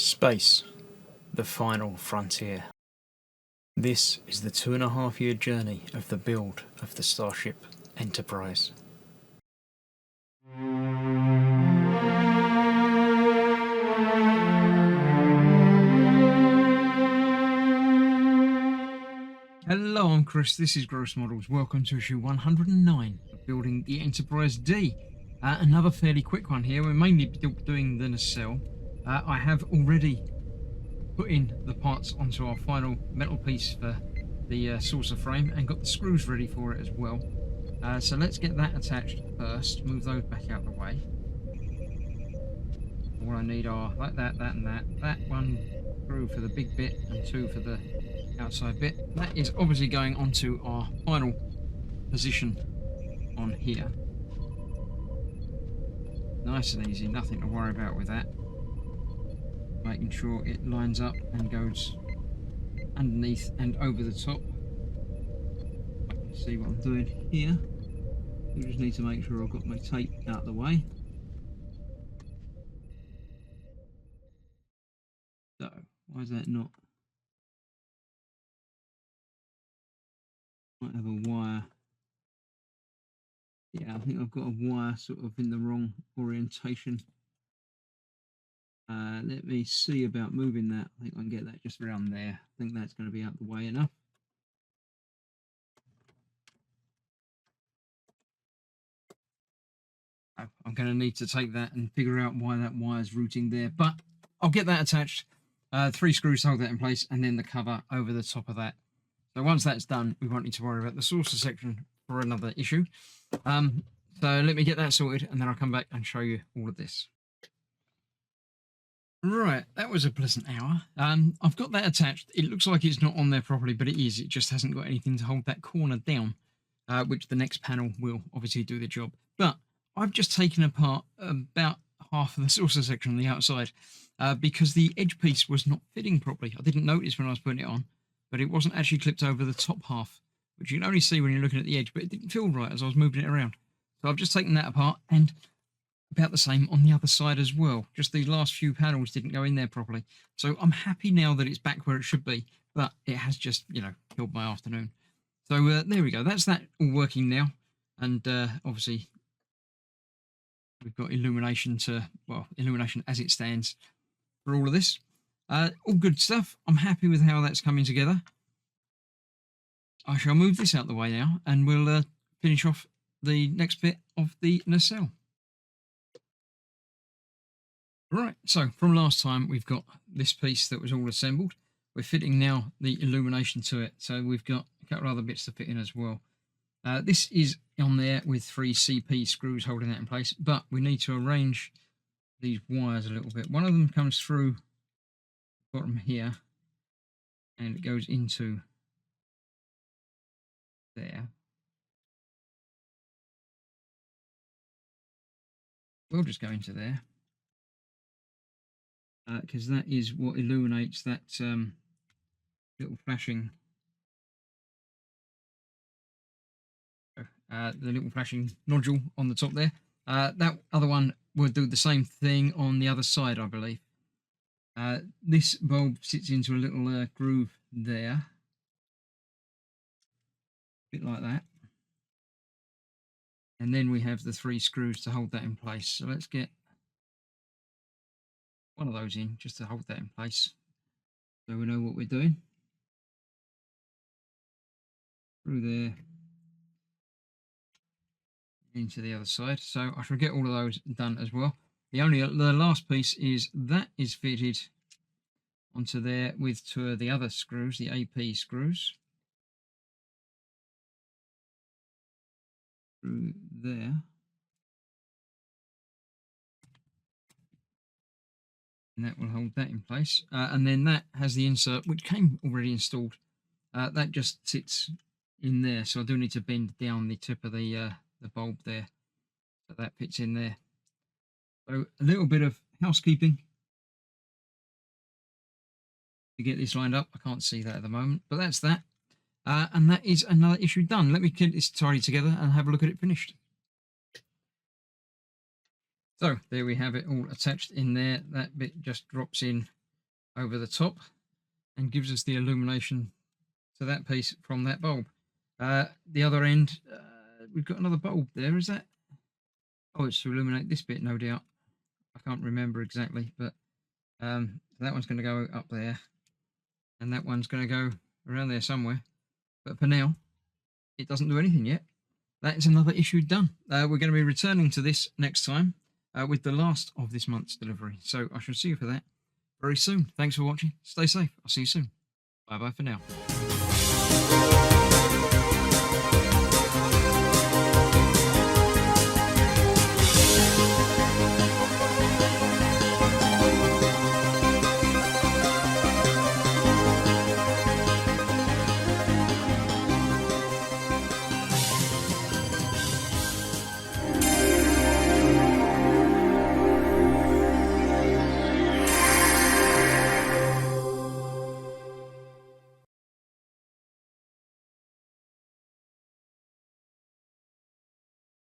Space, the final frontier. This is the 2.5-year journey of the build of the Starship Enterprise. Hello, I'm Chris, this is Gross Models. Welcome to issue 109 of Building the Enterprise-D. Another fairly quick one here. We're mainly doing the Nacelle. I have already put in the parts onto our final metal piece for the saucer frame and got the screws ready for it as well. So let's get that attached first, move those back out of the way. All I need are like that, that and that. That one screw for the big bit and two for the outside bit. That is obviously going onto our final position on here. Nice and easy, nothing to worry about with that. Making sure it lines up and goes underneath and over the top. I can see what I'm doing here. I just need to make sure I've got my tape out of the way. So, why is that not? Might have a wire. Yeah, I think I've got a wire sort of in the wrong orientation. Let me see about moving that. I think I can get that just around there. I think that's going to be out the way enough. I'm going to need to take that and figure out why that wire's routing there, but I'll get that attached. 3 screws to hold that in place, and then the cover over the top of that. So once that's done, we won't need to worry about the saucer section for another issue. So let me get that sorted, and then I'll come back and show you all of this. Right, that was a pleasant hour. I've got that attached. It looks like it's not on there properly, but it is. It just hasn't got anything to hold that corner down, which the next panel will obviously do the job. But I've just taken apart about half of the saucer section on the outside because the edge piece was not fitting properly. I didn't notice when I was putting it on, but it wasn't actually clipped over the top half, which you can only see when you're looking at the edge, but it didn't feel right as I was moving it around. So I've just taken that apart, and about the same on the other side as well. Just these last few panels didn't go in there properly. So I'm happy now that it's back where it should be, but it has just, killed my afternoon. So there we go. That's that all working now. And obviously we've got illumination illumination as it stands for all of this. All good stuff. I'm happy with how that's coming together. I shall move this out the way now, and we'll finish off the next bit of the nacelle. Right, so from last time we've got this piece that was all assembled. We're fitting now the illumination to it, so we've got a couple of other bits to fit in as well. This is on there with 3 CP screws holding that in place, but we need to arrange these wires a little bit. One of them comes through the bottom here, and it goes into there. We'll just go into there. Because that is what illuminates that little flashing, the little flashing nodule on the top there. That other one will do the same thing on the other side, I believe. This bulb sits into a little groove there, a bit like that. And then we have the 3 screws to hold that in place. So let's get one of those in just to hold that in place so we know what we're doing. Through there into the other side. So I shall get all of those done as well. The last piece is that is fitted onto there with 2 of the other screws, the AP screws. Through there. And that will hold that in place. And then that has the insert, which came already installed. That just sits in there. So I do need to bend down the tip of the bulb there. So that fits in there. So a little bit of housekeeping to get this lined up. I can't see that at the moment, but that's that. And that is another issue done. Let me get this tidy together and have a look at it finished. So there we have it all attached in there. That bit just drops in over the top and gives us the illumination to that piece from that bulb. The other end, we've got another bulb there. Is that? Oh, it's to illuminate this bit, no doubt. I can't remember exactly, but that one's going to go up there, and that one's going to go around there somewhere. But for now, it doesn't do anything yet. That is another issue done. We're going to be returning to this next time with the last of this month's delivery. So I shall see you for that very soon. Thanks for watching. Stay safe. I'll see you soon. Bye-bye for now.